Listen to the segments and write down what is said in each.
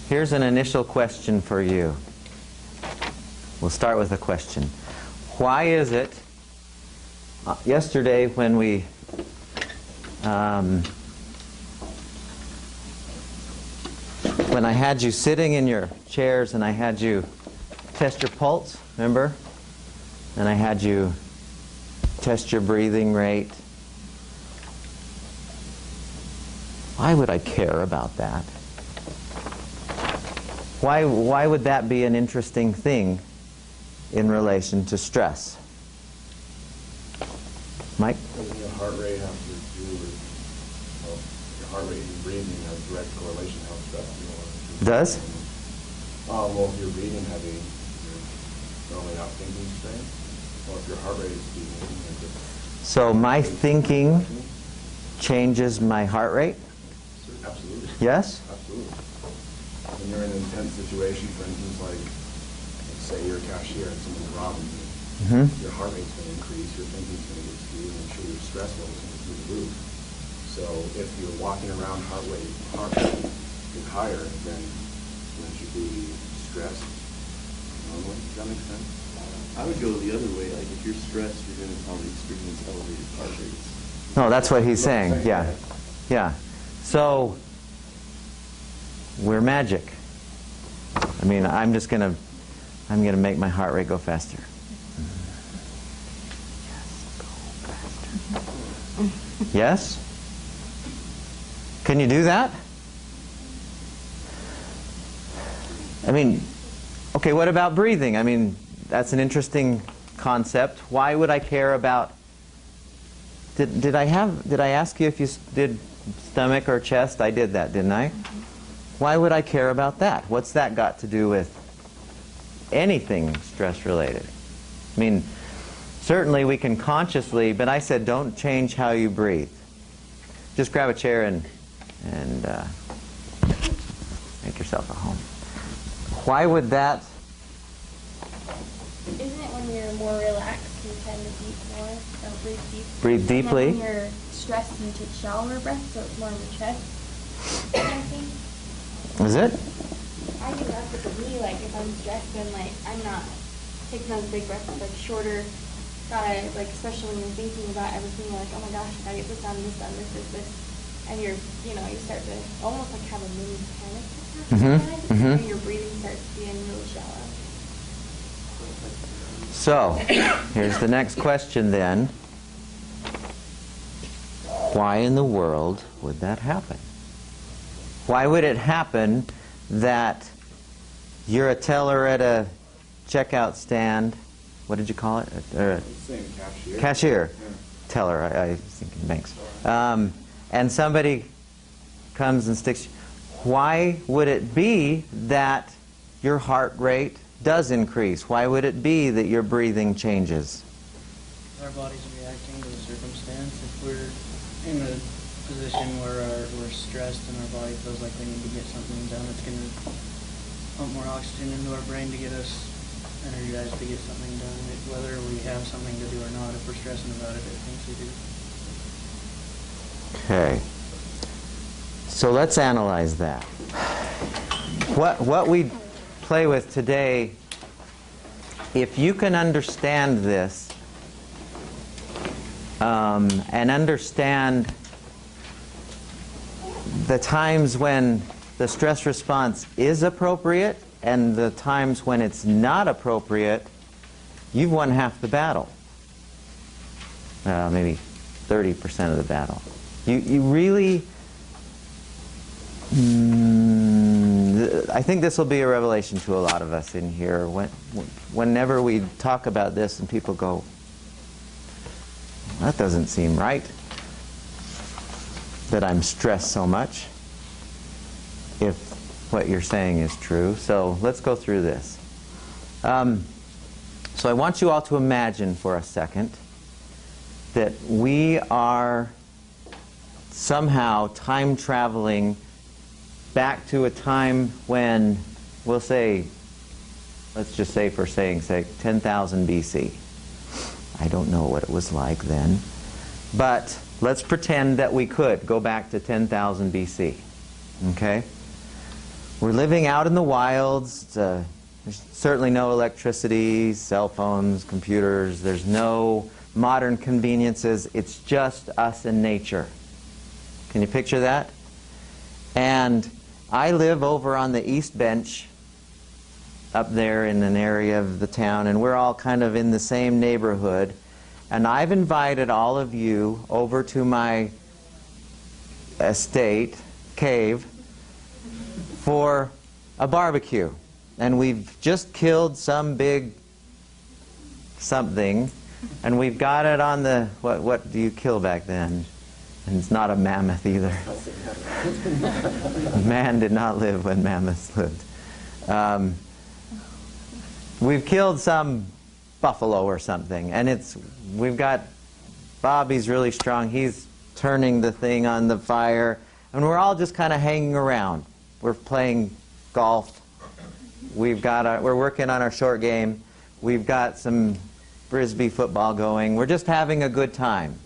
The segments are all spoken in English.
Here's an initial question for you. We'll start with a question. Why is it, yesterday when we when I had you sitting in your chairs and I had you test your pulse, remember? And I had you test your breathing rate. Why would I care about that? Why would that be an interesting thing in relation to stress? Mike? Doesn't your heart rate have to do with, well, your heart rate and breathing has direct correlation to how stressed you are? Does? Well, if you're breathing heavy, you're normally not thinking straight. Well, if your heart rate is speeding, so my thinking changes my heart rate? Absolutely. Yes? Absolutely. When you're in an intense situation, for instance, like, let's say you're a cashier and someone's robbing you, your heart rate's going to increase, your thinking's going to get skewed, and I'm sure your stress level's going to through the roof. So if you're walking around heart rate is higher, then wouldn't you be stressed normally? Does that make sense? I would go the other way. Like if you're stressed, you're going to probably experience elevated heart rates. No, that's what he's saying. Yeah. Yeah. So we're magic. I mean, I'm gonna make my heart rate go faster. Yes? Can you do that? I mean, okay, what about breathing? I mean, that's an interesting concept. Why would I care about... Did I ask you if you did stomach or chest? I did that, didn't I? Why would I care about that? What's that got to do with anything stress-related? I mean, certainly we can consciously, but I said don't change how you breathe. Just grab a chair and make yourself at home. Why would that... Isn't it when you're more relaxed, you tend to breathe more? Don't breathe deep. Breathe deeply? And then when you're stressed, you take shallower breaths, so it's more in the chest. I think. Is it? I think that's what for me, like if I'm stressed, then like I'm not taking those big breaths, like shorter. Gotta, like, especially when you're thinking about everything, you're like, oh my gosh, I gotta get this done, this. And you start to almost like have a mini panic attack. And your breathing starts being really shallow. So, here's the next question then. Why in the world would that happen? Why would it happen that you're a teller at a checkout stand? What did you call it? Cashier. Cashier. Yeah. Teller, I was thinking banks. And somebody comes and sticks. Why would it be that your heart rate does increase? Why would it be that your breathing changes? Our body's reacting to the circumstance. If we're in a position where we're stressed and our body feels like we need to get something done, it's going to pump more oxygen into our brain to get us energized to get something done. Whether we have something to do or not, if we're stressing about it, it thinks we do. Okay. So let's analyze that. What we play with today, if you can understand this and understand the times when the stress response is appropriate and the times when it's not appropriate, you've won half the battle. Maybe 30% of the battle. You really... I think this will be a revelation to a lot of us in here. Whenever we talk about this and people go, that doesn't seem right, that I'm stressed so much, if what you're saying is true. So let's go through this. So I want you all to imagine for a second that we are somehow time traveling back to a time when, we'll say, let's just say for saying sake, 10,000 BC. I don't know what it was like then, but let's pretend that we could go back to 10,000 BC. Okay? We're living out in the wilds. There's certainly no electricity, cell phones, computers. There's no modern conveniences. It's just us and nature. Can you picture that? And I live over on the East Bench, up there in an area of the town, and we're all kind of in the same neighborhood. And I've invited all of you over to my estate, cave, for a barbecue. And we've just killed some big something, and we've got it on the, what do you kill back then? And it's not a mammoth either. Man did not live when mammoths lived. We've killed some buffalo or something, and we've got, Bobby's really strong. He's turning the thing on the fire, and we're all just kind of hanging around. We're playing golf. We're working on our short game. We've got some Frisbee football going. We're just having a good time.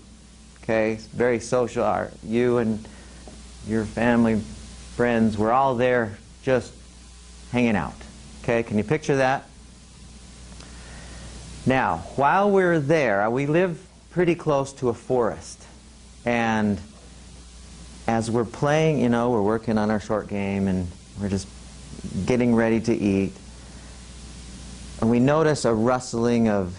Okay, very social. You and your family, friends, we're all there just hanging out. Okay, can you picture that? Now, while we're there, we live pretty close to a forest. And as we're playing, we're working on our short game and we're just getting ready to eat. And we notice a rustling of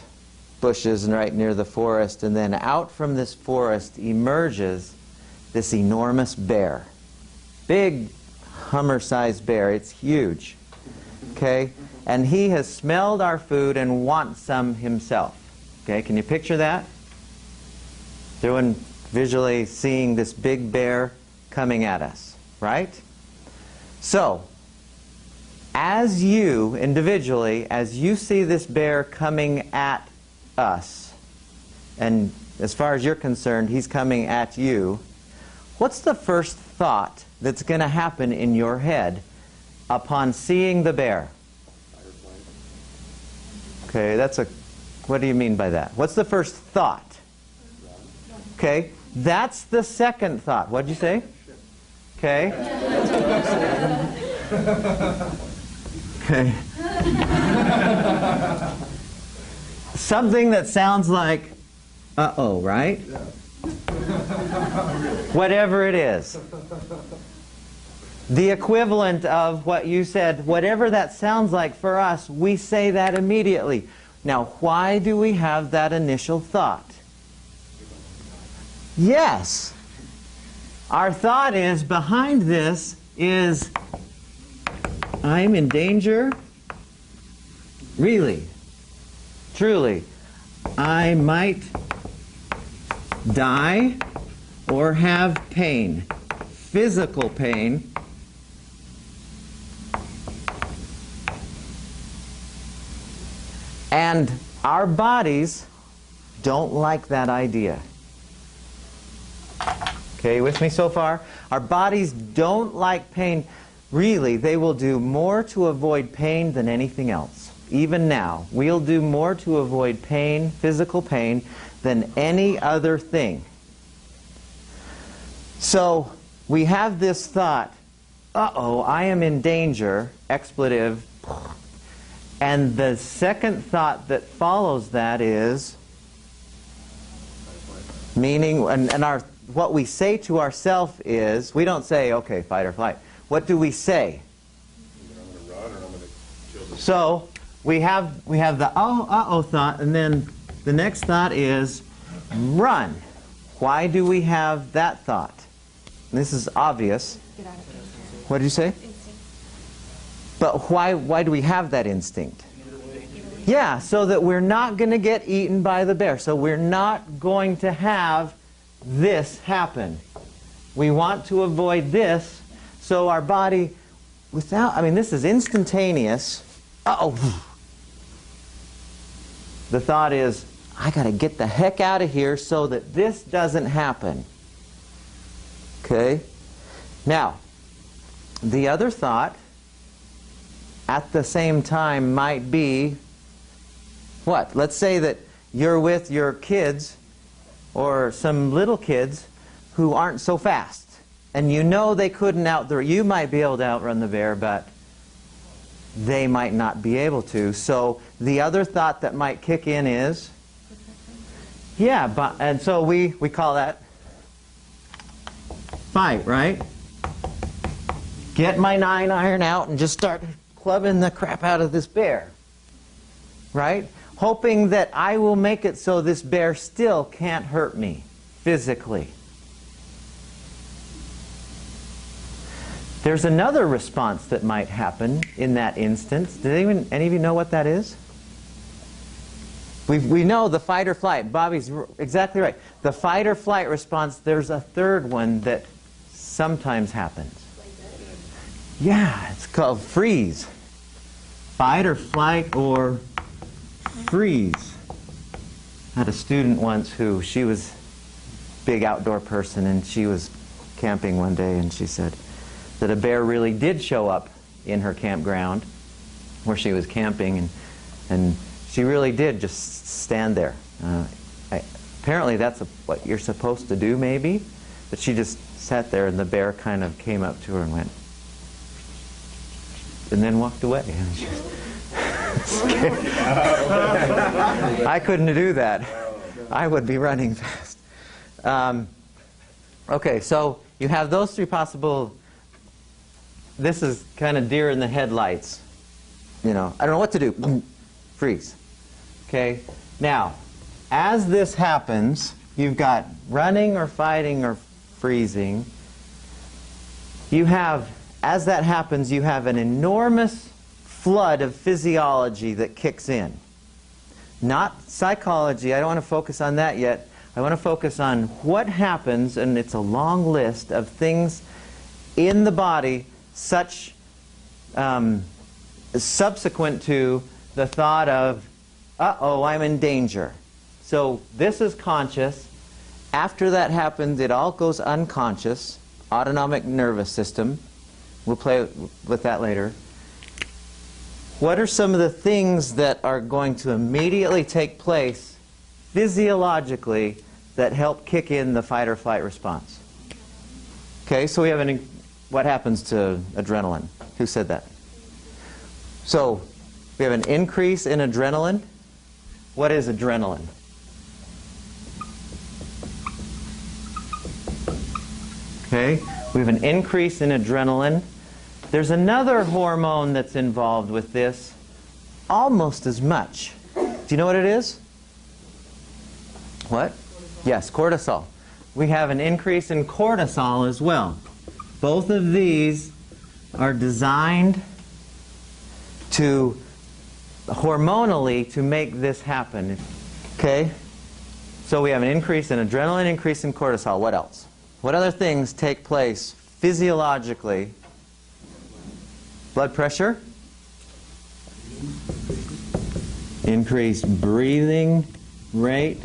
bushes right near the forest, and then out from this forest emerges this enormous bear. Big Hummer-sized bear. It's huge. Okay? And he has smelled our food and wants some himself. Okay? Can you picture that? Visually seeing this big bear coming at us, right? So, as you, individually, as you see this bear coming at us, and as far as you're concerned, he's coming at you, what's the first thought that's going to happen in your head upon seeing the bear? Okay, what do you mean by that? What's the first thought? Okay, that's the second thought. What'd you say? Okay. Okay. Something that sounds like, uh-oh, right? Whatever it is. The equivalent of what you said, whatever that sounds like for us, we say that immediately. Now, why do we have that initial thought? Yes. Our thought is, behind this is, I'm in danger. Really, truly, I might die or have pain, physical pain. And our bodies don't like that idea. Okay, with me so far? Our bodies don't like pain. Really, they will do more to avoid pain than anything else. Even now, we'll do more to avoid pain, physical pain, than any other thing. So, we have this thought, uh-oh, I am in danger, expletive. And the second thought that follows that is, meaning, and what we say to ourselves is, we don't say, okay, fight or flight. What do we say? I'm going to run or I'm going to kill this. So we have the uh-oh thought, and then the next thought is run. Why do we have that thought? And this is obvious. Get out of here. What did you say? Instinct. But why do we have that instinct? Yeah, so that we're not going to get eaten by the bear. So we're not going to have this happen. We want to avoid this, so our body, this is instantaneous. Uh-oh. The thought is, I got to get the heck out of here so that this doesn't happen. Okay? Now, the other thought at the same time might be, what? Let's say that you're with your kids or some little kids who aren't so fast. and you know they couldn't you might be able to outrun the bear, but they might not be able to. So the other thought that might kick in is, yeah, and so we call that fight, right? Get my 9-iron out and just start clubbing the crap out of this bear, right? Hoping that I will make it so this bear still can't hurt me physically. There's another response that might happen in that instance. Did any of you know what that is? We know the fight or flight. Bobby's exactly right. The fight or flight response, there's a third one that sometimes happens. Yeah, it's called freeze. Fight or flight or freeze. I had a student once who, she was a big outdoor person, and she was camping one day, and she said that a bear really did show up in her campground where she was camping, and she really did just stand there. Apparently that's what you're supposed to do, maybe, but she just sat there, and the bear kind of came up to her and went, and then walked away. I couldn't do that. I would be running fast. Okay, so you have those three possible. This is kind of deer in the headlights. You know, I don't know what to do. Freeze. Okay, now, as this happens, you've got running or fighting or freezing. You have, as that happens, you have an enormous flood of physiology that kicks in. Not psychology. I don't want to focus on that yet. I want to focus on what happens, and it's a long list of things in the body such subsequent to the thought of, uh-oh, I'm in danger. So this is conscious. After that happens, it all goes unconscious. Autonomic nervous system. We'll play with that later. What are some of the things that are going to immediately take place physiologically that help kick in the fight or flight response? Okay, so we have what happens to adrenaline? Who said that? So we have an increase in adrenaline. What is adrenaline? Okay, we have an increase in adrenaline. There's another hormone that's involved with this, almost as much. Do you know what it is? What? Yes, cortisol. We have an increase in cortisol as well. Both of these are designed to, hormonally, to make this happen. Okay? So we have an increase in adrenaline, increase in cortisol. What else? What other things take place physiologically? Blood pressure? Increased breathing rate?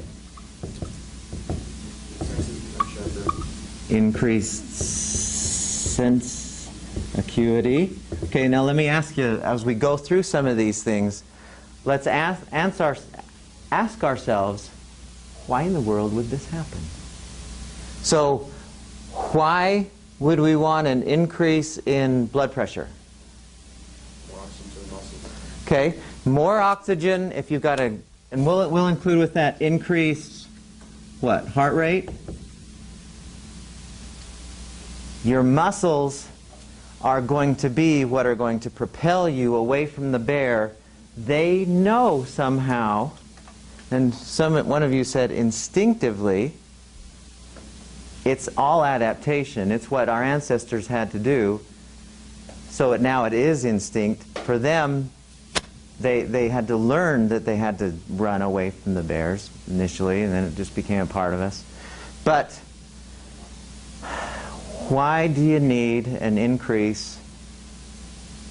Increased sense acuity. Okay, now let me ask you, as we go through some of these things, let's ask ourselves, why in the world would this happen? So, why would we want an increase in blood pressure? More oxygen to the muscles. Okay, more oxygen if you've got and we'll include with that increased, what, heart rate? Your muscles are going to be what are going to propel you away from the bear. They know somehow, and one of you said instinctively, it's all adaptation. It's what our ancestors had to do. So now it is instinct. For them, they had to learn that they had to run away from the bears initially, and then it just became a part of us. But why do you need an increase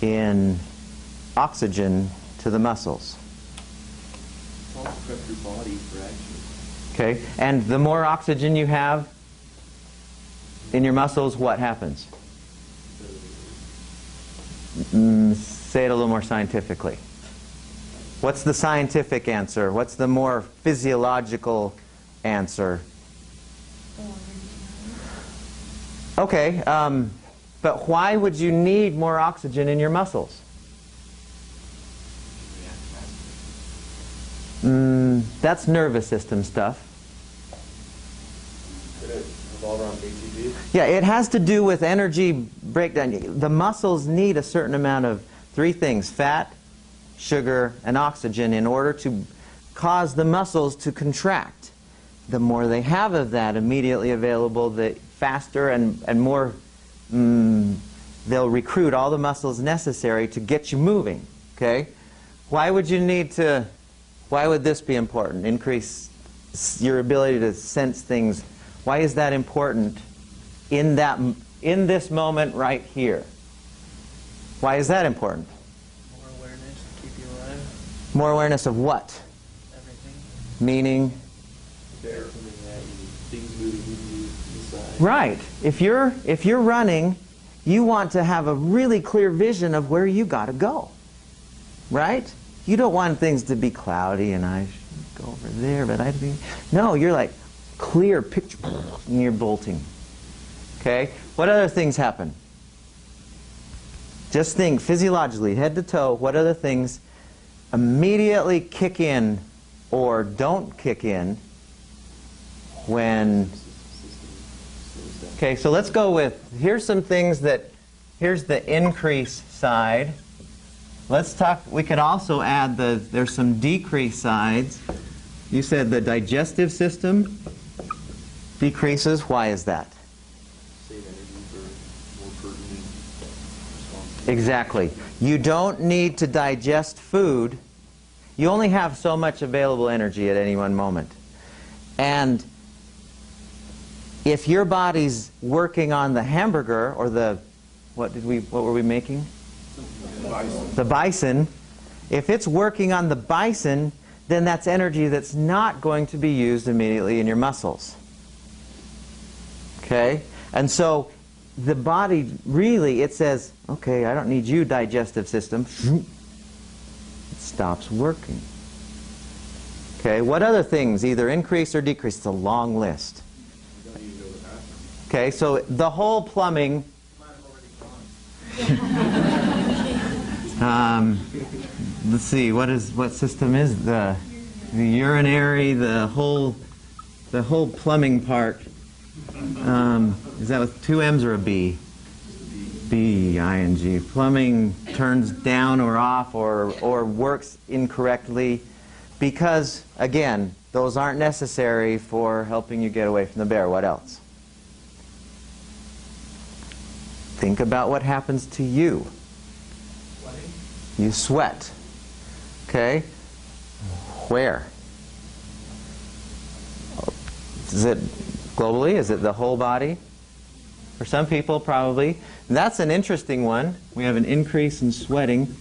in oxygen to the muscles? It's all to prep your body for action. Okay, and the more oxygen you have in your muscles, what happens? Say it a little more scientifically. What's the scientific answer? What's the more physiological answer? Okay, but why would you need more oxygen in your muscles? That's nervous system stuff. Could it revolve around ATP? Yeah, it has to do with energy breakdown. The muscles need a certain amount of three things: fat, sugar, and oxygen in order to cause the muscles to contract. The more they have of that immediately available, the faster and more they'll recruit all the muscles necessary to get you moving. Okay? Why would you need to, why would this be important? Increase your ability to sense things. Why is that important in this moment right here? Why is that important? More awareness to keep you alive. More awareness of what? Everything. Meaning? There. Things moving inside. Right. If you're running, you want to have a really clear vision of where you got to go. Right? You don't want things to be cloudy and I should go over there, but no, you're like clear picture and you're bolting. Okay? What other things happen? Just think physiologically, head to toe, what other things immediately kick in or don't kick in when... Okay, so let's go with, here's some things that, here's the increase side. Let's talk, we could also add there's some decrease sides. You said the digestive system decreases. Why is that? Save energy for more pertinent responses. Exactly. You don't need to digest food. You only have so much available energy at any one moment. And if your body's working on the hamburger or the, what were we making? The bison. If it's working on the bison, then that's energy that's not going to be used immediately in your muscles. Okay? And so the body really, it says, okay, I don't need you, digestive system. It stops working. Okay, what other things either increase or decrease? It's a long list. Okay, so the whole plumbing... let's see, what system is the urinary, the whole plumbing part? Is that with two M's or a B? B, I-N-G. Plumbing turns down or off or works incorrectly because, again, those aren't necessary for helping you get away from the bear. What else? Think about what happens to you. Sweating? You sweat. Okay? Where? Is it globally? Is it the whole body? For some people, probably. That's an interesting one. We have an increase in sweating.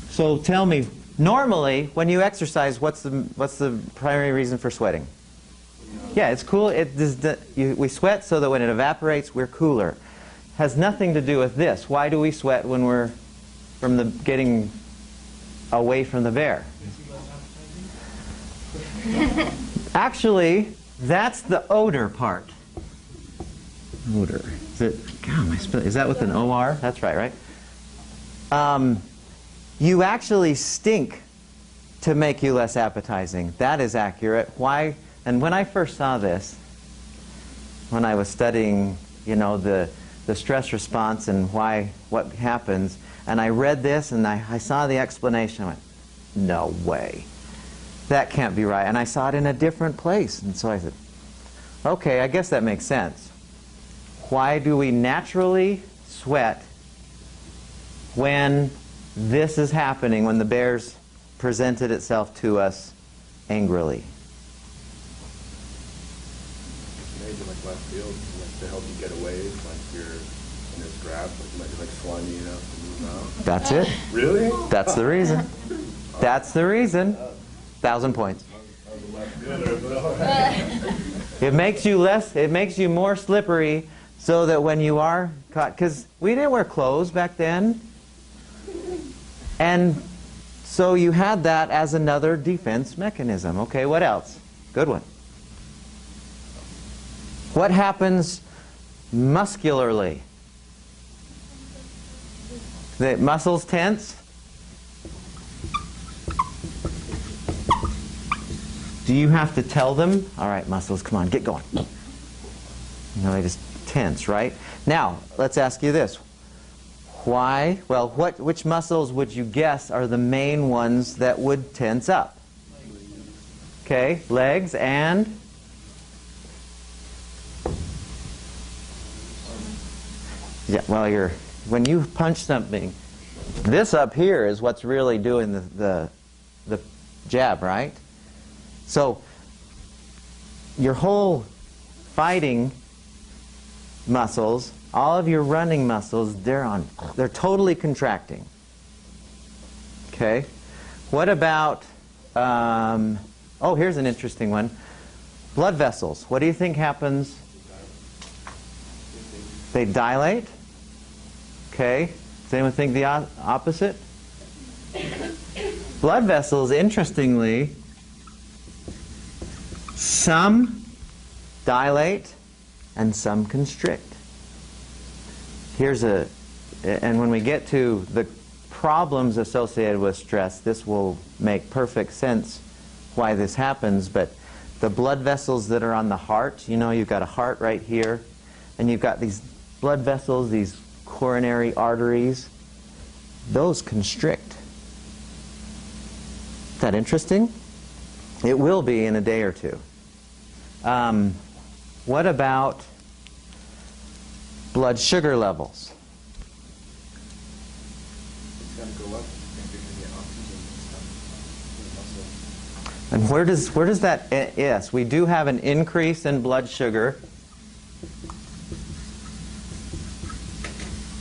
So tell me, normally, when you exercise, what's the primary reason for sweating? Yeah, it's cool. We sweat so that when it evaporates, we're cooler. Has nothing to do with this. Why do we sweat when we're getting away from the bear? Actually, that's the odor part. Odor. Is that with an O-R? That's right? You actually stink to make you less appetizing. That is accurate. Why? And when I first saw this, when I was studying, the stress response and what happens, and I read this and I saw the explanation, I went, no way. That can't be right. And I saw it in a different place. And so I said, okay, I guess that makes sense. Why do we naturally sweat when this is happening, when the bear's presented itself to us angrily? Maybe like left field, like to help you get away, like you're in this grab, like you might be like slimy enough to move out. That's it. Really? That's the reason. That's the reason. 1,000 points. I was a left fielder, but all right. It makes you more slippery so that when you are caught, because we didn't wear clothes back then. And so you had that as another defense mechanism. Okay, what else? Good one. What happens muscularly? The muscles tense? Do you have to tell them, all right, muscles, come on, get going? No, they just tense, right? Now, let's ask you this. Why? Well, which muscles would you guess are the main ones that would tense up? Okay, legs and? Yeah, well, when you punch something, this up here is what's really doing the jab, right? So your whole fighting muscles, all of your running muscles, they're totally contracting. Okay? What about, oh, here's an interesting one. Blood vessels. What do you think happens? They dilate? Okay. Does anyone think the opposite? Blood vessels, interestingly, some dilate and some constrict. And when we get to the problems associated with stress, this will make perfect sense why this happens. But the blood vessels that are on the heart, you know, you've got a heart right here, and you've got these blood vessels, these coronary arteries, those constrict. Is that interesting? It will be in a day or two. What about blood sugar levels? It's got to go up because you get oxygen and stuff in the muscle. And where does that, yes, we do have an increase in blood sugar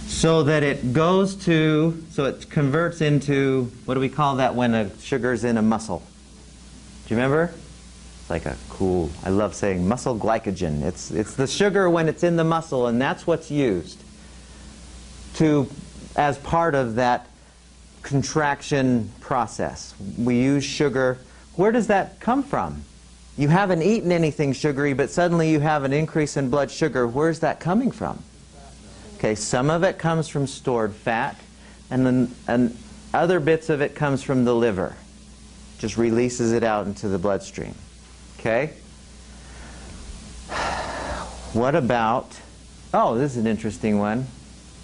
so that it goes to, so it converts into, what do we call that when a sugar's in a muscle? Do you remember? It's like a cool, I love saying muscle glycogen. It's the sugar when it's in the muscle, and that's what's used as part of that contraction process. We use sugar. Where does that come from? You haven't eaten anything sugary, but suddenly you have an increase in blood sugar. Where's that coming from? Okay, some of it comes from stored fat, and other bits of it comes from the liver. Just releases it out into the bloodstream. Okay? What about, oh, this is an interesting one.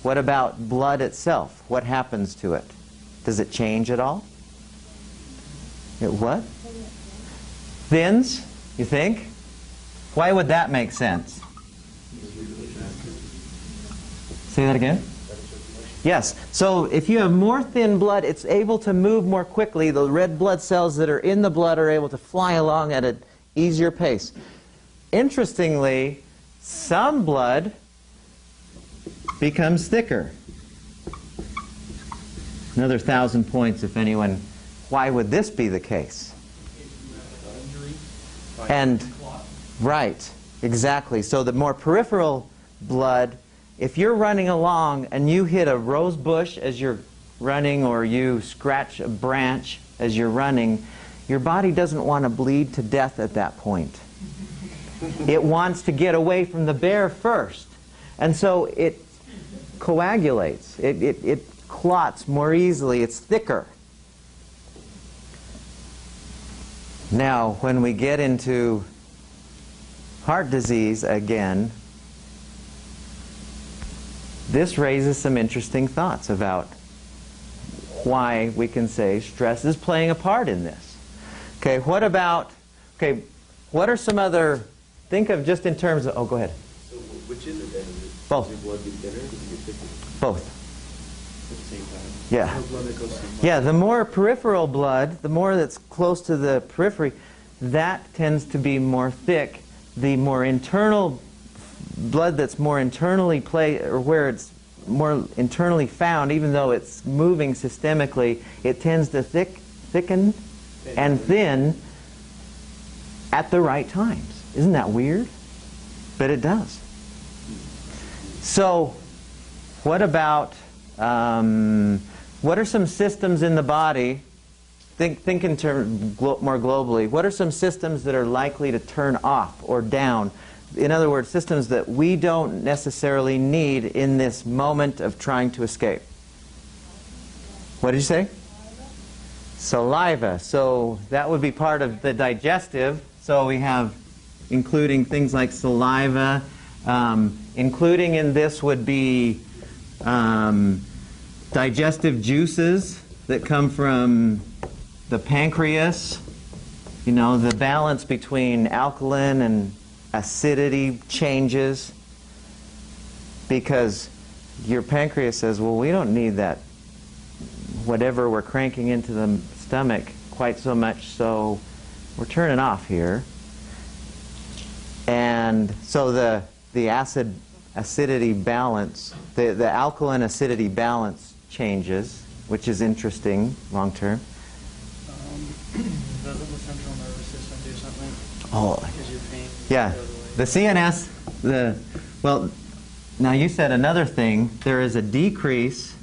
What about blood itself? What happens to it? Does it change at all? It what? Thins, you think? Why would that make sense? Say that again? Yes. So if you have more thin blood, it's able to move more quickly. The red blood cells that are in the blood are able to fly along at an easier pace. Interestingly, some blood becomes thicker. Another 1,000 points if anyone. Why would this be the case? And right, exactly. So the more peripheral blood, if you're running along and you hit a rose bush as you're running, or you scratch a branch as you're running, your body doesn't want to bleed to death at that point. It wants to get away from the bear first. And so it coagulates. It clots more easily. It's thicker. Now, when we get into heart disease again, this raises some interesting thoughts about why we can say stress is playing a part in this. Okay, what are some other, think of just in terms of, oh, go ahead. So which is it then? Both. Does your blood get thinner or does it get thicker? Both. At the same time? Yeah. No blood that goes to the muscle. Yeah, the more peripheral blood, the more that's close to the periphery, that tends to be more thick. The more internal blood that's more internally or where it's more internally found, even though it's moving systemically, it tends to thicken and thin at the right times. Isn't that weird? But it does. So, what about, what are some systems in the body, think in terms more globally, what are some systems that are likely to turn off or down in other words, systems that we don't necessarily need in this moment of trying to escape. What did you say? Saliva. So that would be part of the digestive. So we have including things like saliva. Including in this would be digestive juices that come from the pancreas. You know, the balance between alkaline and acidity changes because your pancreas says, well, we don't need that, whatever we're cranking into the stomach quite so much, so we're turning off here. And so the acidity balance, the alkaline acidity balance changes, which is interesting long term. Doesn't the central nervous system do something? Oh, Because your pain yeah. goes away. The CNS, well, now you said another thing. There is a decrease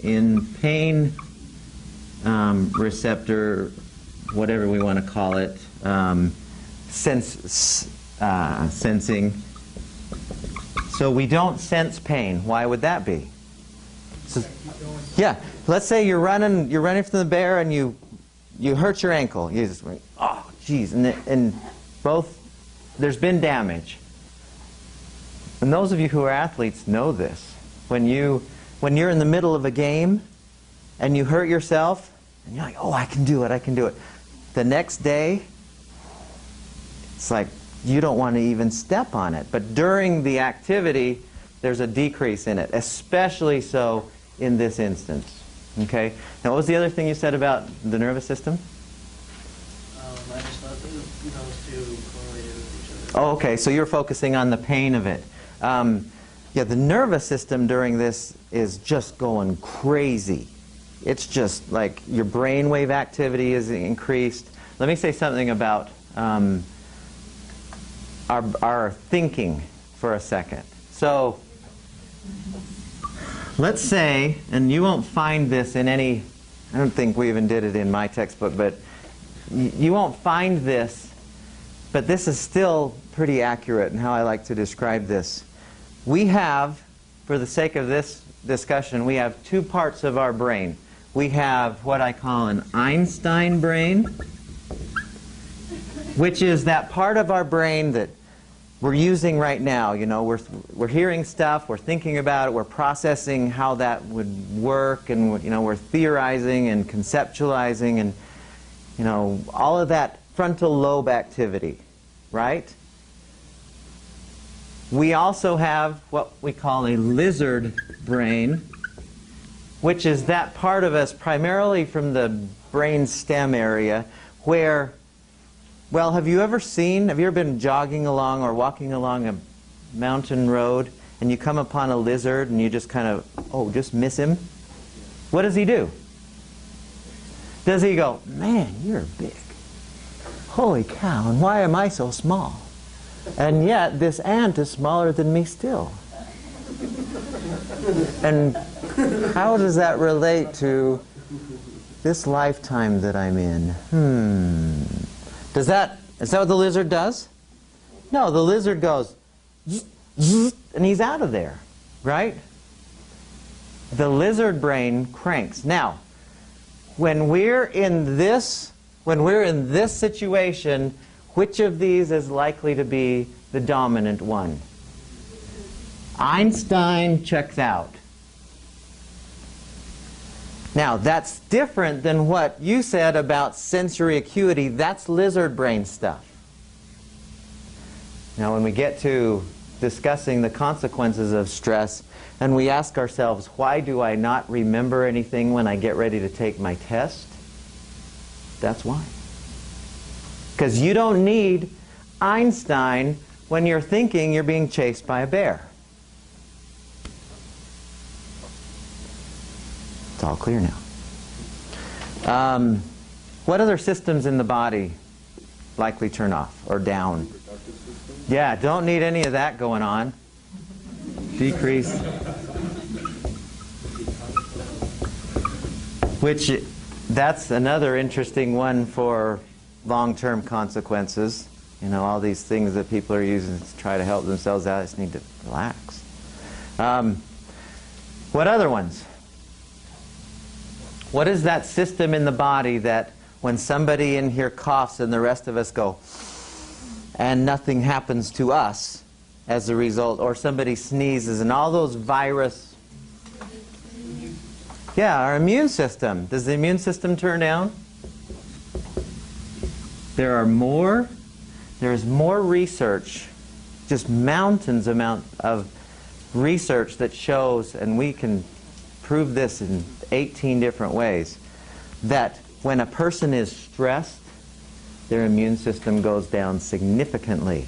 in pain receptor, whatever we want to call it, sensing. So we don't sense pain. Why would that be? So, yeah, let's say you're running from the bear and you hurt your ankle. You just went, oh, geez, and both there's been damage. And those of you who are athletes know this. When you're in the middle of a game and you hurt yourself, and you're like, oh, I can do it, I can do it. The next day, it's like you don't want to even step on it. But during the activity, there's a decrease in it, especially so in this instance. Okay? Now, what was the other thing you said about the nervous system? I just thought that those two correlated with each other. Oh, okay. So you're focusing on the pain of it. Yeah, the nervous system during this is just going crazy. It's just like your brainwave activity is increased. Let me say something about our thinking for a second. So let's say, and you won't find this in any, I don't think we even did it in my textbook, but you won't find this, but this is still pretty accurate in how I like to describe this. We have, for the sake of this discussion, we have two parts of our brain. We have what I call an Einstein brain, which is that part of our brain that we're using right now. You know, we're hearing stuff, we're thinking about it, we're processing how that would work, and you know, we're theorizing and conceptualizing, and you know, all of that frontal lobe activity, right? We also have what we call a lizard brain, which is that part of us primarily from the brain stem area where, well, have you ever been jogging along or walking along a mountain road and you come upon a lizard and you just kind of, just miss him? What does he do? Does he go, man, you're big. Holy cow, and why am I so small? And yet this ant is smaller than me still. And how does that relate to this lifetime that I'm in? Is that what the lizard does? No, the lizard goes, and he's out of there, right? The lizard brain cranks. Now, when we're in this situation, which of these is likely to be the dominant one? Einstein checks out. Now, that's different than what you said about sensory acuity. That's lizard brain stuff. Now, when we get to discussing the consequences of stress, and we ask ourselves, why do I not remember anything when I get ready to take my test? That's why. Because you don't need Einstein when you're thinking you're being chased by a bear. It's all clear now. What other systems in the body likely turn off or down? Yeah, don't need any of that going on. Decrease. Which, that's another interesting one for long-term consequences. You know, all these things that people are using to try to help themselves out. I just need to relax. What other ones? What is that system in the body that when somebody in here coughs and the rest of us go, and nothing happens to us as a result, or somebody sneezes and all those virus... Yeah, our immune system. Does the immune system turn down? There's more research, just mountains amount of research that shows, and we can prove this in 18 different ways, that when a person is stressed, their immune system goes down significantly.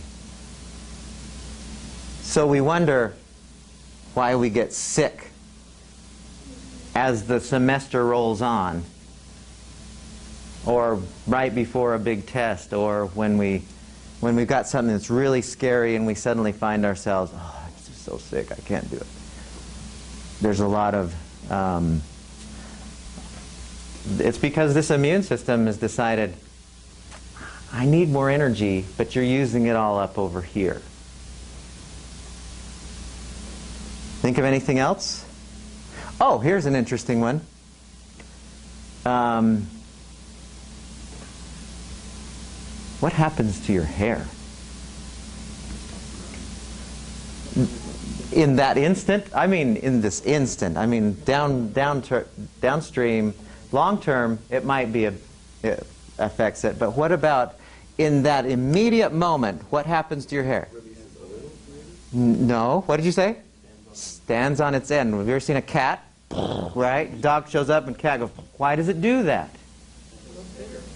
So we wonder why we get sick as the semester rolls on, or right before a big test, or when we've got something that's really scary and we suddenly find ourselves, oh, I'm just so sick, I can't do it. There's a lot of, it's because this immune system has decided, I need more energy, but you're using it all up over here. Think of anything else? Oh, here's an interesting one. What happens to your hair? In that instant? I mean, in this instant. I mean, downstream, long term, it might be it affects it. But what about in that immediate moment? What happens to your hair? No. What did you say? Stands on its end. Have you ever seen a cat? Right? Dog shows up and cat goes, why does it do that?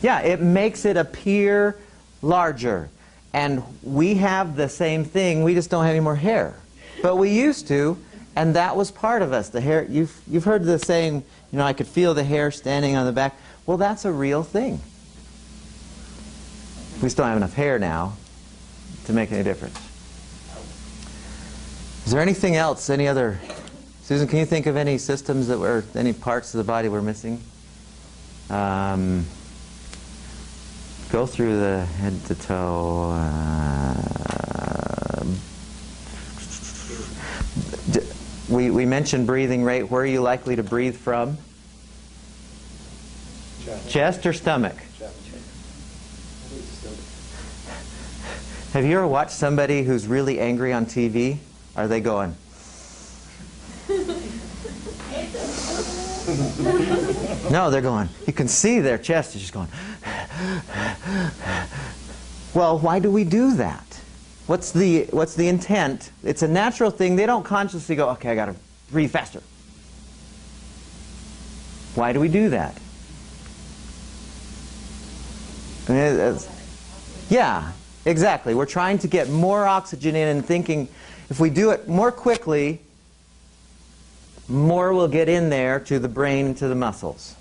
Yeah, it makes it appear larger. And we have the same thing, we just don't have any more hair. But we used to, and that was part of us. The hair, you've heard the saying, you know, I could feel the hair standing on the back. Well, that's a real thing. We still don't have enough hair now to make any difference. Is there anything else, any other... Susan, can you think of any systems that were, any parts of the body we're missing? Go through the head to toe. We mentioned breathing rate. Where are you likely to breathe from? Chest or stomach? Have you ever watched somebody who's really angry on TV? Are they going? No, they're going. You can see their chest is just going. Well, why do we do that? What's the intent? It's a natural thing. They don't consciously go, okay, I got to breathe faster. Why do we do that? I mean, yeah, exactly. We're trying to get more oxygen in and thinking if we do it more quickly, more will get in there to the brain and to the muscles.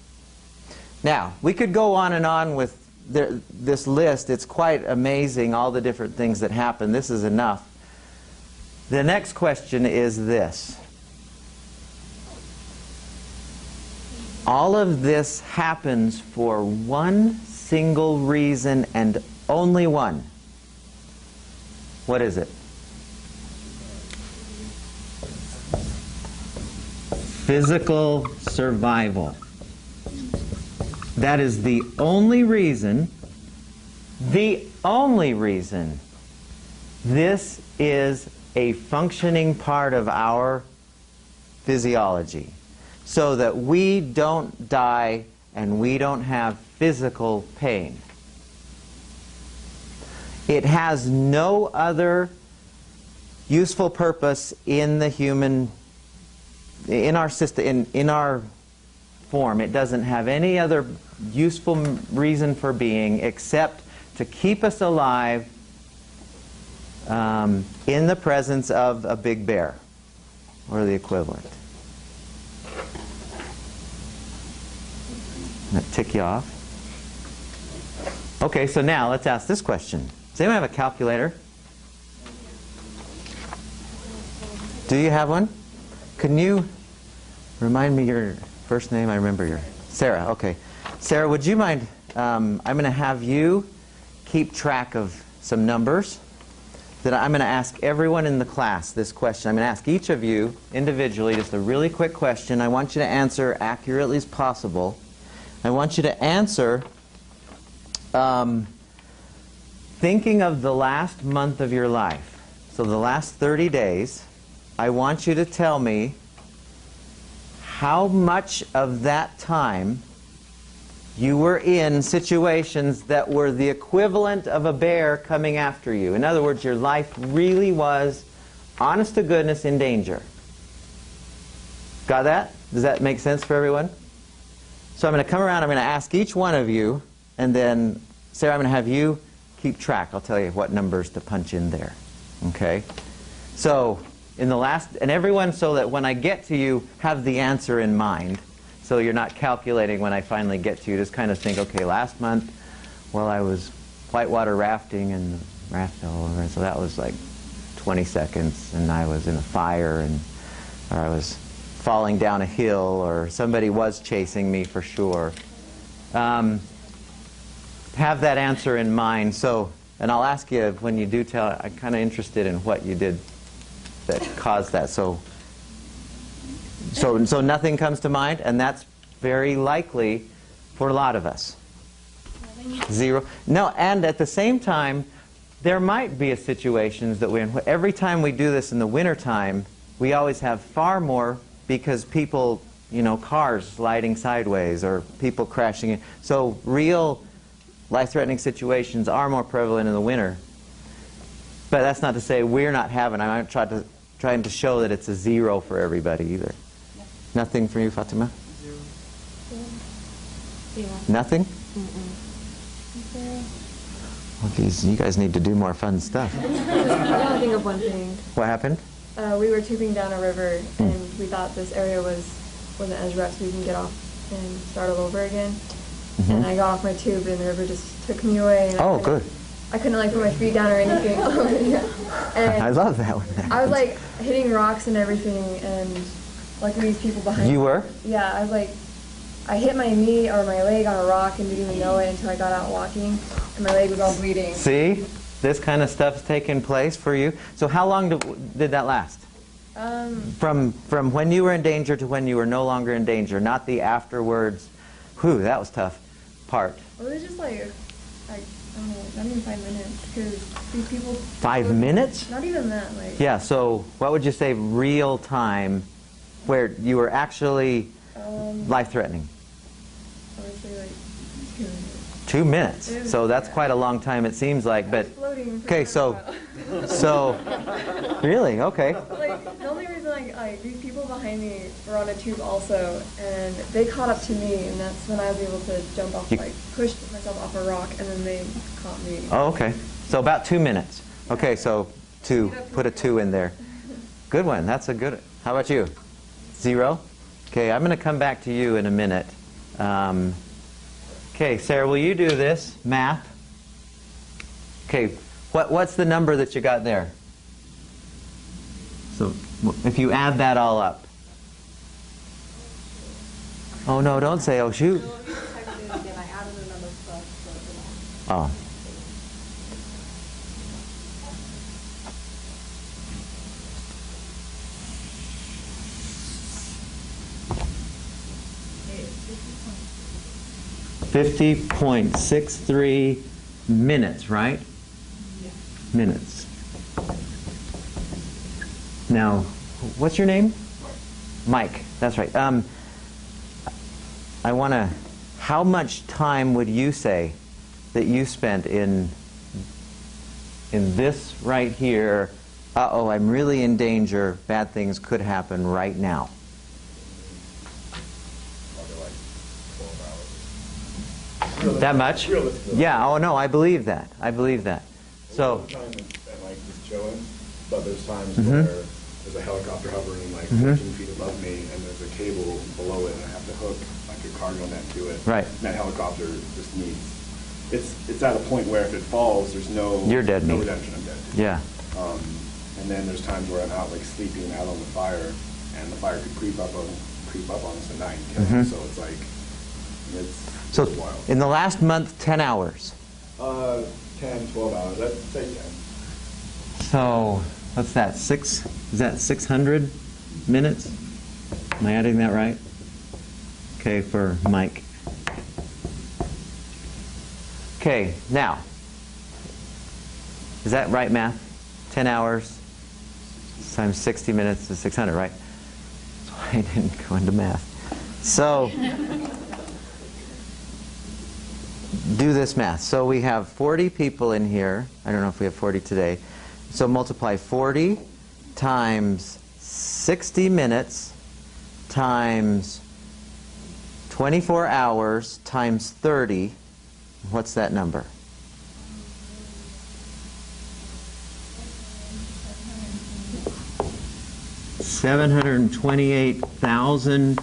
Now, we could go on and on with this list. It's quite amazing, all the different things that happen. This is enough. The next question is this. All of this happens for one single reason and only one. What is it? Physical survival. That is the only reason this is a functioning part of our physiology, so that we don't die and we don't have physical pain. It has no other useful purpose in the human, in our system, in our form. It doesn't have any other useful reason for being except to keep us alive in the presence of a big bear or the equivalent. That tick you off? Okay, so now let's ask this question. Does anyone have a calculator? Do you have one? Can you remind me your first name? I remember your... Sarah, okay. Sarah, would you mind, I'm going to have you keep track of some numbers that I'm going to ask everyone in the class this question. I'm going to ask each of you individually just a really quick question. I want you to answer accurately as possible. I want you to answer thinking of the last month of your life. So the last 30 days, I want you to tell me how much of that time you were in situations that were the equivalent of a bear coming after you. In other words, your life really was, honest to goodness, in danger. Got that? Does that make sense for everyone? So I'm going to come around, I'm going to ask each one of you, and then, Sarah, I'm going to have you keep track. I'll tell you what numbers to punch in there. Okay? So, in the last, and everyone, so that when I get to you, have the answer in mind. So you're not calculating when I finally get to you. Just kind of think, okay, last month, well, I was whitewater rafting and the raft fell over. So that was like 20 seconds. And I was in a fire, or I was falling down a hill, or somebody was chasing me for sure. Have that answer in mind. So, and I'll ask you when you do tell, I'm kind of interested in what you did that caused that. So nothing comes to mind, and that's very likely for a lot of us. Zero. No, and at the same time, there might be situations that every time we do this in the wintertime, we always have far more because people, cars sliding sideways or people crashing in. So real life-threatening situations are more prevalent in the winter. But that's not to say we're not having. I'm not trying to show that it's a zero for everybody either. Nothing for you, Fatima? Zero. Nothing? Zero. Okay, so you guys need to do more fun stuff. I want to think of one thing. What happened? We were tubing down a river, and we thought this area wasn't as rough, so we can get off and start all over again. Mm-hmm. And I got off my tube, and the river just took me away. And Oh, good. I couldn't put my feet down or anything. And I love that one. I was hitting rocks and everything, and these people behind You me. were? Yeah, I was I hit my knee or my leg on a rock and didn't even know it until I got out walking, and my leg was all bleeding. See? This kind of stuff's taking place for you. So how long did that last? From when you were in danger to when you were no longer in danger, not the afterwards, whew, that was tough part. Well, it was just I don't know, not even 5 minutes, because these people... 5 minutes? Not even that, Yeah, so what would you say real time where you were actually life-threatening? I would say 2 minutes. 2 minutes. So that's quite a long time it seems like, but... Floating for Okay, quite a so... Really? Okay. the only reason these people behind me were on a tube also, and they caught up to me, and that's when I was able to jump off, pushed myself off a rock, and then they caught me. Oh, okay. So about 2 minutes. Okay, so put a 2 in there. Good one. That's a good... How about you? 0? Okay, I'm going to come back to you in a minute. Okay, Sarah, will you do this? Math. Okay, what's the number that you got there? So if you add that all up. Oh, no, don't say, oh, shoot. Oh. $50.63 minutes, right? Yeah. Minutes. Now, what's your name? Mike. That's right. I want to... How much time would you say that you spent in this right here? Uh-oh, I'm really in danger. Bad things could happen right now. That much? Yeah, oh no, I believe that. I believe that. So... Just chilling, but there's times where there's a helicopter hovering 15 feet above me, and there's a cable below it, and I have to hook a cargo net to it. Right. And that helicopter just needs... It's at a point where if it falls, there's no... You're dead no meat. redemption, I'm dead. Yeah. And then there's times where I'm out sleeping out on the fire, and the fire could creep up on us at night and kill us. So it's So it's wild. in the last month, 10 hours. 10, 12 hours. Let's say 10. So, what's that, is that 600 minutes? Am I adding that right? Okay, for Mike. Okay, now, is that right math? 10 hours times 60 minutes is 600, right? That's why I didn't go into math. So, do this math. So we have 40 people in here. I don't know if we have 40 today. So multiply 40 times 60 minutes times 24 hours times 30. What's that number? $728,000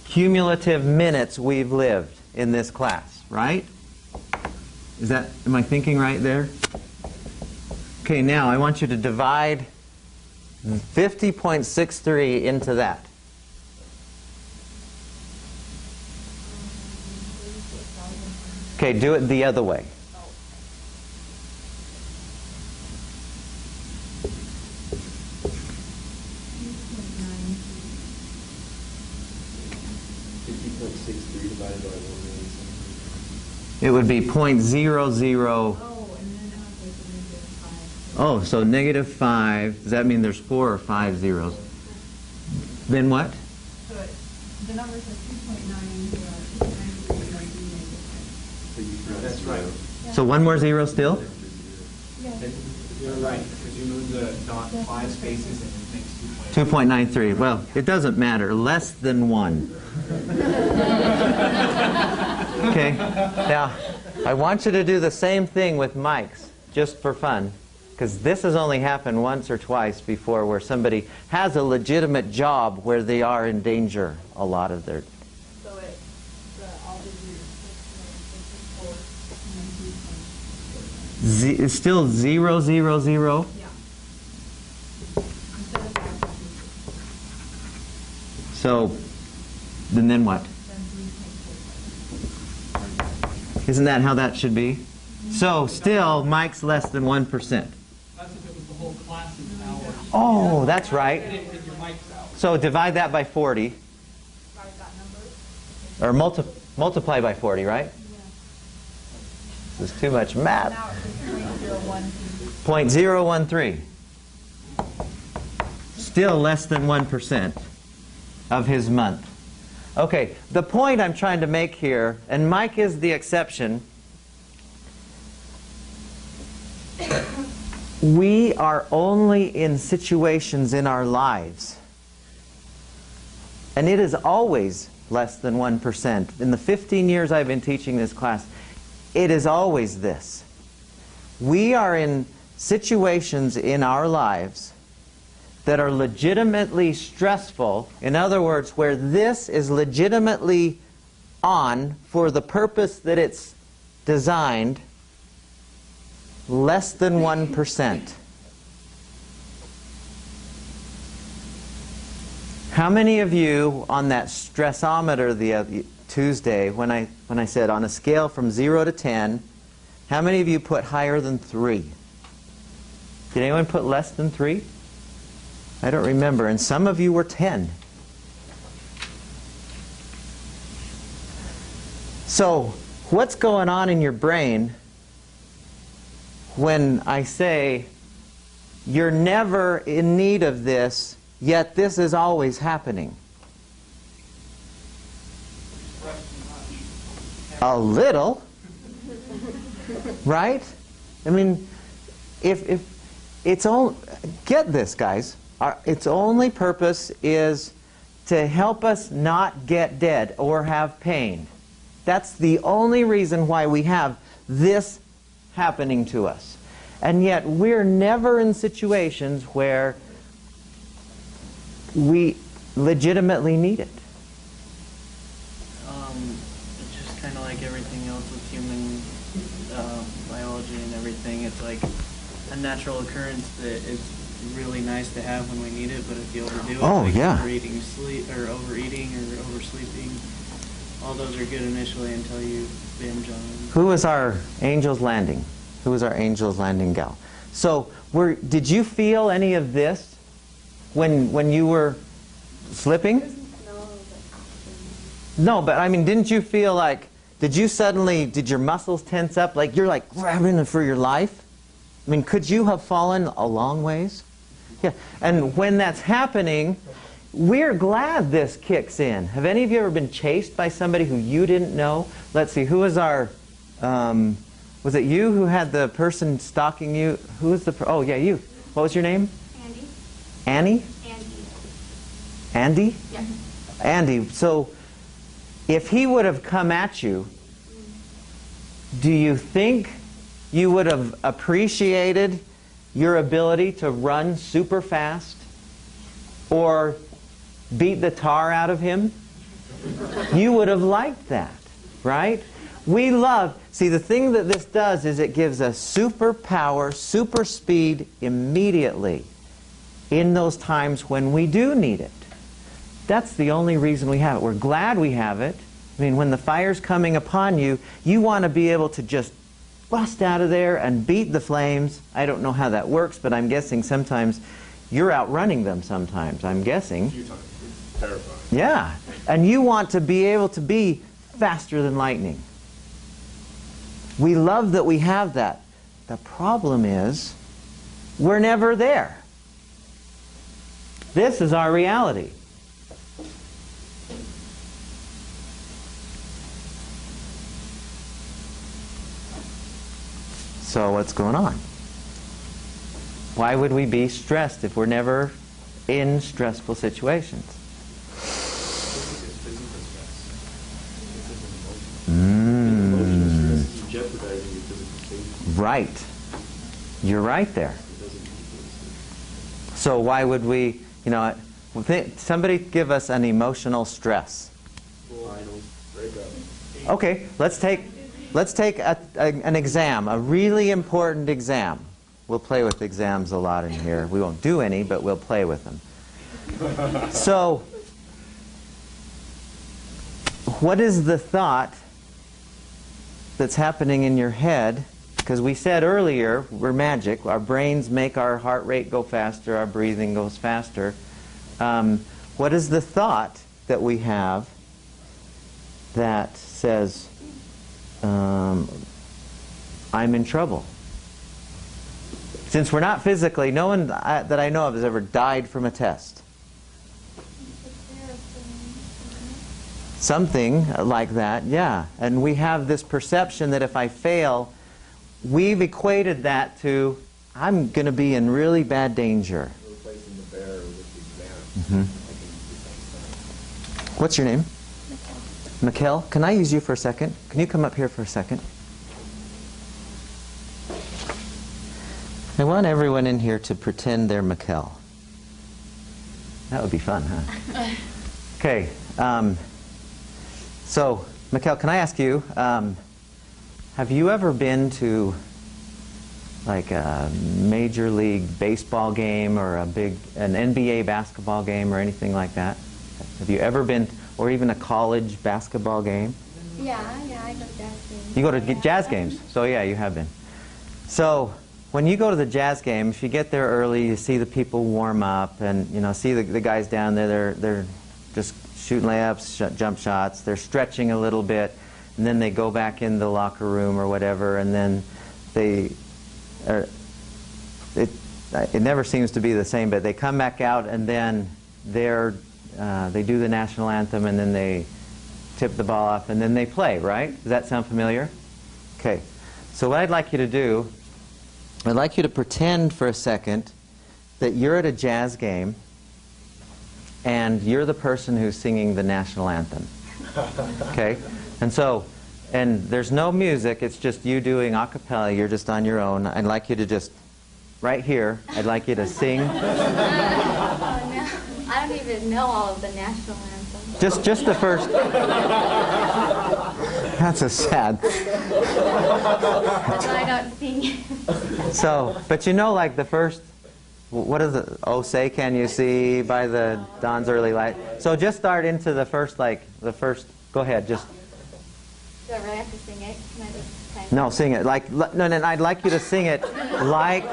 cumulative minutes we've lived in this class, right? Am I thinking right there? Okay, now I want you to divide 50.63 into that. Okay, do it the other way. It would be 0.00. Oh, so negative 5. Does that mean there's 4 or 5 zeros? Then what? So the number says 2.90. That's right. So one more zero still? You're right, because you moved the dot 5 spaces and it makes 2.9. 2.93. Well, it doesn't matter. Less than 1. Okay. Now, I want you to do the same thing with mics, just for fun. Because this has only happened once or twice before where somebody has a legitimate job where they are in danger a lot of their... So all the zeros. It's still 0, 0, 0? Yeah. So, then what? Isn't that how that should be? So, still, Mike's less than 1%. That's if it was the whole class's hours. Oh, that's right. You didn't take your mics out. So, divide that by 40. Or multiply by 40, right? This is too much math. Now it's 0.013. Still less than 1% of his month. Okay, the point I'm trying to make here, and Mike is the exception, we are only in situations in our lives, and it is always less than 1%. In the 15 years I've been teaching this class, it is always this. We are in situations in our lives that are legitimately stressful. In other words, where this is legitimately on for the purpose that it's designed, less than 1%. How many of you on that stressometer the other Tuesday, when I said on a scale from 0 to 10, how many of you put higher than 3? Did anyone put less than 3? I don't remember, and some of you were 10. So, what's going on in your brain when I say you're never in need of this, yet this is always happening? A little, right? I mean, if it's all, get this, guys. Its only purpose is to help us not get dead or have pain. That's the only reason why we have this happening to us. And yet we're never in situations where we legitimately need it. It's just kind of like everything else with human biology and everything. It's like a natural occurrence that is really nice to have when we need it, but if you overdo it, like overeating, overeating or oversleeping, all those are good initially until you binge on them. Who was our Angel's Landing? Who was our Angel's Landing gal? So, did you feel any of this when you were slipping? No, but I mean, didn't you feel like, did your muscles tense up like you're like grabbing for your life? I mean, could you have fallen a long ways? Yeah, and when that's happening, we're glad this kicks in. Have any of you ever been chased by somebody who you didn't know? Let's see, who was our, was it you who had the person stalking you? Who was the, oh yeah, you. What was your name? Andy. Annie? Andy. Andy? Yeah. Andy, so if he would have come at you, do you think you would have appreciated your ability to run super fast or beat the tar out of him? You would have liked that, right? We love, see, the thing that this does is it gives us super power, super speed immediately in those times when we do need it. That's the only reason we have it. We're glad we have it. I mean, when the fire's coming upon you, you want to be able to just bust out of there and beat the flames. I don't know how that works, but I'm guessing sometimes you're outrunning them sometimes, I'm guessing. A few times. It's terrifying. Yeah. And you want to be able to be faster than lightning. We love that we have that. The problem is, we're never there. This is our reality. So what's going on? Why would we be stressed if we're never in stressful situations? Emotional stress is jeopardizing your physical safety. Right. You're right there. It doesn't need those. So why would we, you know, somebody give us an emotional stress. Finals. Breakup. Okay, let's take an exam, a really important exam. We'll play with exams a lot in here. We won't do any, but we'll play with them. So, what is the thought that's happening in your head? Because we said earlier, we're magic. Our brains make our heart rate go faster, our breathing goes faster. What is the thought that we have that says, I'm in trouble? Since we're not physically, no one that I know of has ever died from a test. Something like that, yeah. And we have this perception that if I fail, we've equated that to, I'm going to be in really bad danger. Replacing the bear with the exam. What's your name? Mikkel. Can I use you for a second? Can you come up here for a second? I want everyone in here to pretend they're Mikkel. That would be fun, huh? Okay. So, Mikkel, can I ask you, have you ever been to like a Major League Baseball game or an NBA basketball game or anything like that? Have you ever been, or even a college basketball game? Yeah, I go to jazz games. You go to jazz games, so yeah, you have been. So, when you go to the jazz game, if you get there early, you see the people warm up, and you know, see the guys down there. They're just shooting layups, jump shots. They're stretching a little bit, and then they go back in the locker room or whatever, and then it never seems to be the same. But they come back out, and then they do the national anthem, and then they tip the ball off, and then they play. Right? Does that sound familiar? Okay. So what I'd like you to do, I'd like you to pretend for a second that you're at a jazz game and you're the person who's singing the national anthem. Okay? And there's no music, it's just you doing a cappella, you're just on your own. I'd like you to just, right here, I'd like you to sing. Oh, no. I don't even know all of the national anthem. Just the first. That's a sad. That's why I don't sing. So, but you know, like the first, what is it? Oh, say can you see by the dawn's early light. So just start into the first, go ahead, just. Do I really have to sing it? Can I just... Kind of. No, sing it. Like, no, no, I'd like you to sing it like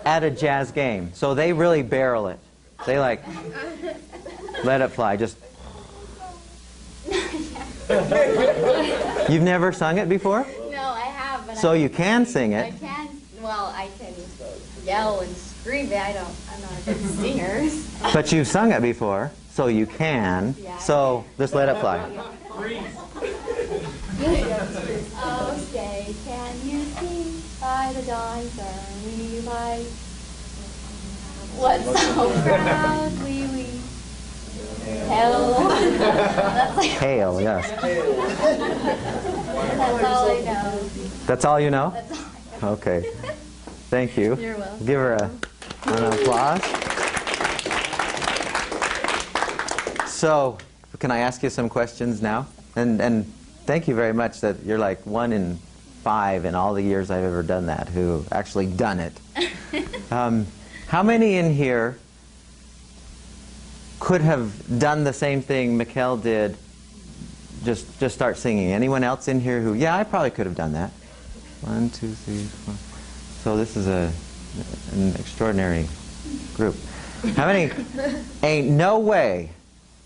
at a jazz game. So they really barrel it. They like, let it fly. Just. You've never sung it before? No, I have. But So you can sing I it. can. Well, I can yell and scream it. I'm not a good singer. But you've sung it before, so you can. Yeah. So just let it fly. Oh, say, can you see by the dawn's early light what so proudly we hailed? That's like, Hail, yes. that's all I know. That's all you know? That's all I know. Okay. Thank you. You're welcome. Give her an applause. So, can I ask you some questions now? And thank you very much that you're like 1 in 5 in all the years I've ever done that who actually done it. How many in here could have done the same thing Mikkel did? Just start singing. Anyone else in here who, yeah, I probably could have done that. 1, 2, 3, 4. So this is an extraordinary group. How many? Ain't no way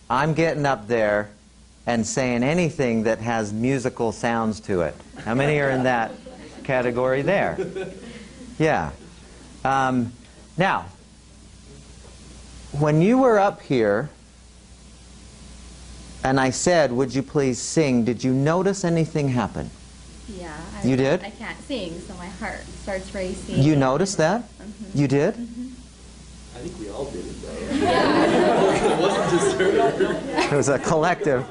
I'm getting up there and saying anything that has musical sounds to it. How many are in that category there? Yeah. Now, when you were up here and I said, would you please sing, did you notice anything happen? Yeah. You did? I can't sing, so my heart starts racing. You noticed that? You did? I think we all did it, though. Yeah. It wasn't just her. It was a collective.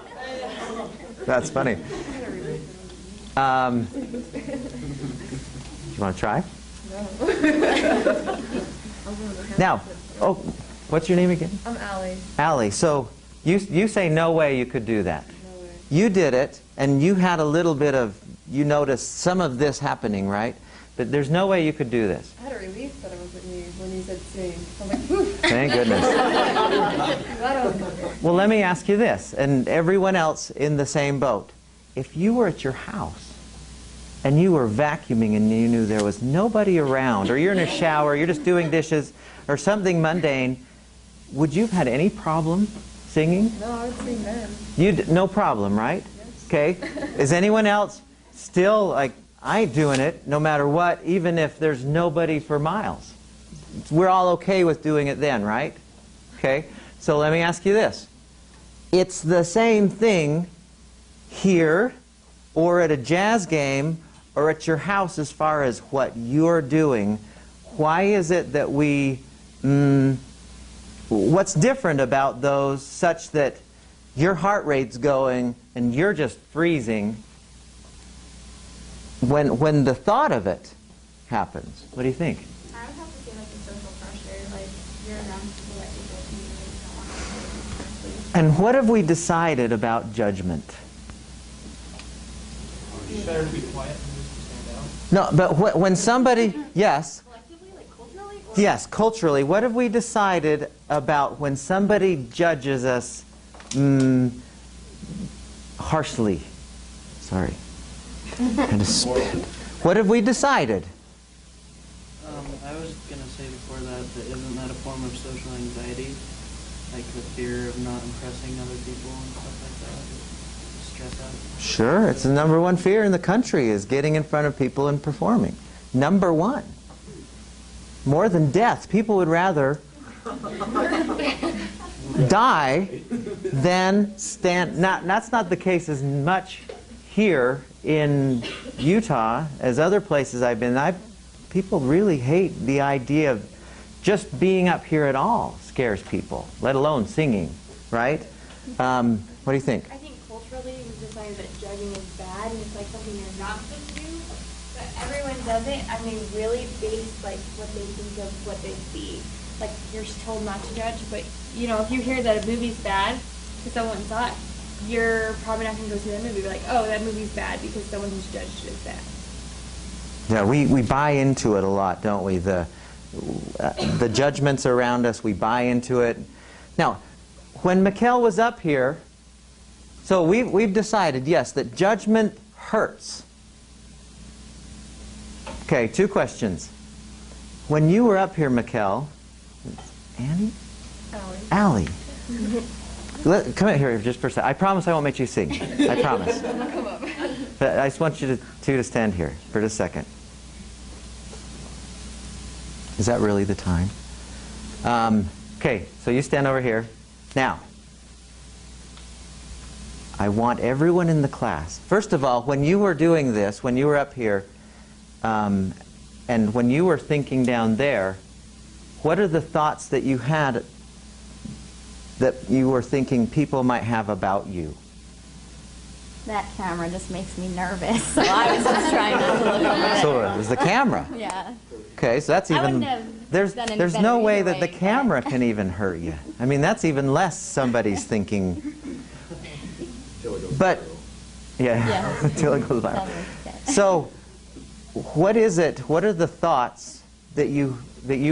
That's funny. You want to try? Now, oh, what's your name again? I'm Allie. Allie. So you say no way you could do that. No way. You did it, and you had a little bit of, you noticed some of this happening, right? But there's no way you could do this. I had a relief that it wasn't me when you said sing. I was like, whew. Thank goodness. Well, let me ask you this, and everyone else in the same boat. If you were at your house and you were vacuuming and you knew there was nobody around, or you're in a shower, you're just doing dishes, or something mundane, would you have had any problem singing? No, I would sing then. No problem, right? Yes. Okay. Is anyone else still like, I ain't doing it no matter what, even if there's nobody for miles? We're all okay with doing it then, right? Okay. So let me ask you this. It's the same thing here or at a jazz game or at your house as far as what you're doing. Why is it that we, what's different about those such that your heart rate's going and you're just freezing when the thought of it happens? What do you think? I would have to say like the social pressure, like you're around people that you don't want to. And what have we decided about judgment? It's better to be quiet than just to stand out. No, but when somebody, yes, Collectively, like culturally? Or yes, culturally, what have we decided about when somebody judges us harshly? Sorry. Kind of spit. What have we decided? I was going to say before that isn't that a form of social anxiety? Like the fear of not impressing other people and stuff like that? Stress out? Sure, it's the number one fear in the country is getting in front of people and performing. Number one. More than death. People would rather die than stand. That's not the case as much here in Utah as other places I've been. People really hate the idea of just being up here at all scares people, let alone singing, right? What do you think? I think culturally we've decided that judging is bad and it's like something you're not supposed to do. But everyone does it, and they really base like what they think of what they see. Like you're told not to judge, but you know, if you hear that a movie's bad because someone saw it, you're probably not going to go see that movie. You're like, oh, that movie's bad because someone who's judged it is bad. Yeah, we buy into it a lot, don't we? The judgments around us, we buy into it. Now, when Mikkel was up here, so we've decided, yes, that judgment hurts. Okay, 2 questions. When you were up here, Mikkel, Annie? Allie. Come in here just for a second. I promise I won't make you sing. I promise. Come up. But I just want you to stand here for just a second. Is that really the time? Okay, so you stand over here. Now, I want everyone in the class. First of all, when you were doing this, when you were up here, and when you were thinking down there, what are the thoughts that you had that you were thinking people might have about you? That camera just makes me nervous, so I was just trying not to look over there. So it was the camera. Yeah. Okay, so that's I even, wouldn't have there's done any there's better no way either that the way, but- camera can even hurt you. I mean, that's even less somebody's thinking. Till it goes But, viral. yeah, Yeah. until it goes viral. Okay. So, what is it, what are the thoughts that you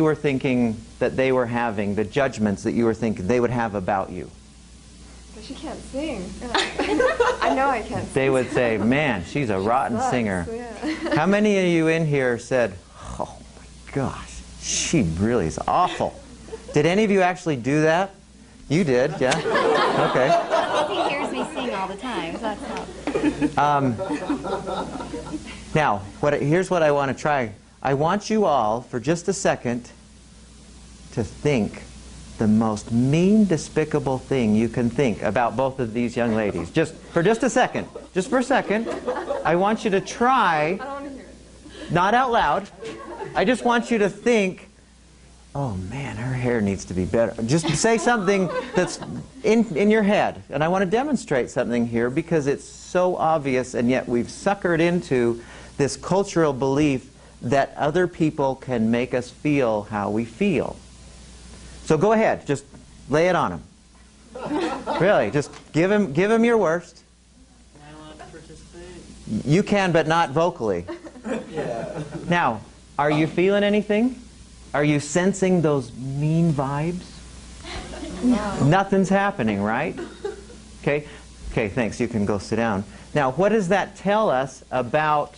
were thinking that they were having, the judgments that you were thinking they would have about you? But she can't sing. I know I can't sing. They would say, man, she's a rotten Sucks, singer. yeah. How many of you in here said, oh my gosh, she really is awful? Did any of you actually do that? You did, yeah? Okay. He hears me sing all the time, so that's how. Now, here's what I want to try. I want you all, for just a second, to think the most mean, despicable thing you can think about both of these young ladies. Just for just a second. Just for a second. I want you to try, I don't want to hear it. not out loud. I just want you to think, oh man, her hair needs to be better. Just say something that's in your head. And I want to demonstrate something here because it's so obvious, and yet we've suckered into this cultural belief that other people can make us feel how we feel. So go ahead, just lay it on them. Really, just give him your worst. Am I allowed to participate? You can, but not vocally. Yeah. Now, are you feeling anything? Are you sensing those mean vibes? No. Nothing's happening, right? Okay. Okay, thanks. You can go sit down. Now, what does that tell us about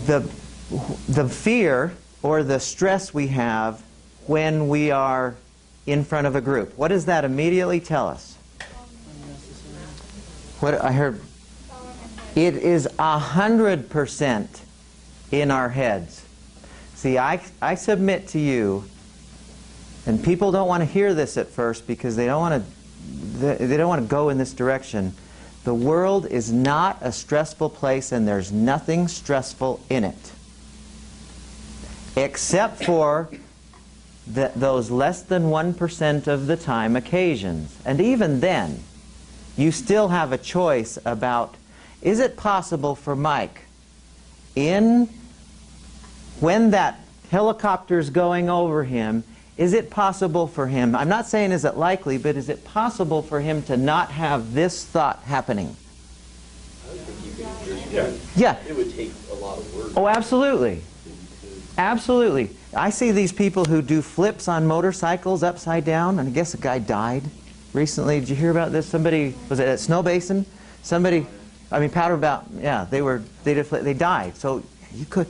the fear or the stress we have when we are in front of a group? What does that immediately tell us? What I heard, it is 100% in our heads. See, I submit to you, and people don't want to hear this at first because they don't want to go in this direction. The world is not a stressful place, and there's nothing stressful in it, except for those less than 1% of the time occasions. And even then, you still have a choice about, is it possible for Mike, when that helicopter's going over him, is it possible for him, I'm not saying is it likely, but is it possible for him to not have this thought happening? I think you could just, Yeah. it would take a lot of work. Oh, absolutely. Absolutely. I see these people who do flips on motorcycles upside down, and I guess a guy died recently. Did you hear about this? Somebody, was it at Snow Basin? Somebody, I mean, Powder Mountain, yeah, they died. So you could,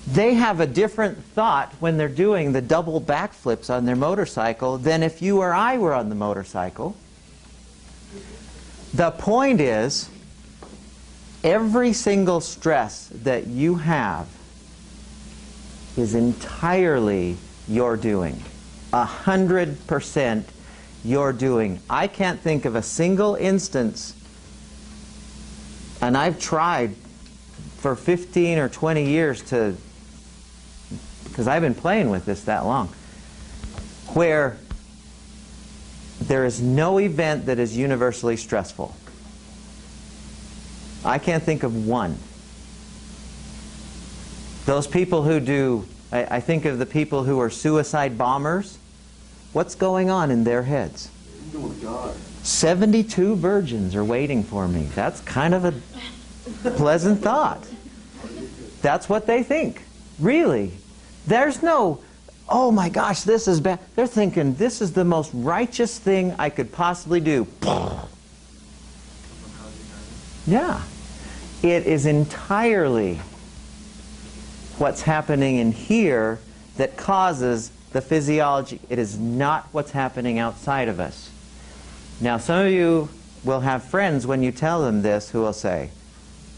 they have a different thought when they're doing the double backflips on their motorcycle than if you or I were on the motorcycle. The point is, every single stress that you have is entirely your doing. 100% your doing. I can't think of a single instance, and I've tried for 15 or 20 years to, because I've been playing with this that long, where there is no event that is universally stressful. I can't think of one. Those people who do, I think of the people who are suicide bombers. What's going on in their heads? Oh, God. 72 virgins are waiting for me. That's kind of a pleasant thought. That's what they think. Really. There's no, oh my gosh, this is bad. They're thinking, this is the most righteous thing I could possibly do. Yeah. It is entirely what's happening in here that causes the physiology. It is not what's happening outside of us. Now, some of you will have friends when you tell them this who will say,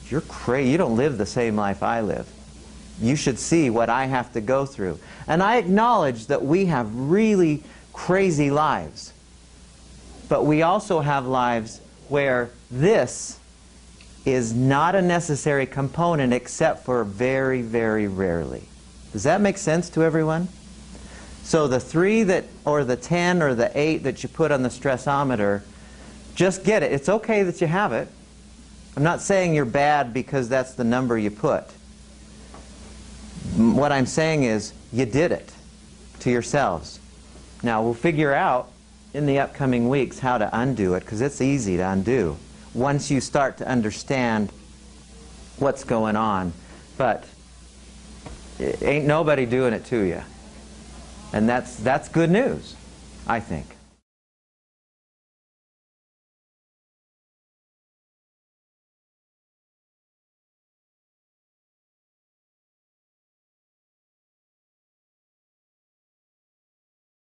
"You're crazy. You don't live the same life I live. You should see what I have to go through." And I acknowledge that we have really crazy lives. But we also have lives where this is not a necessary component except for very, very rarely. Does that make sense to everyone? So the 3 that, or the 10 or the 8 that you put on the stressometer, just get it. It's okay that you have it. I'm not saying you're bad because that's the number you put. What I'm saying is you did it to yourselves. Now we'll figure out in the upcoming weeks how to undo it, because it's easy to undo once you start to understand what's going on. But ain't nobody doing it to you. And that's good news, I think.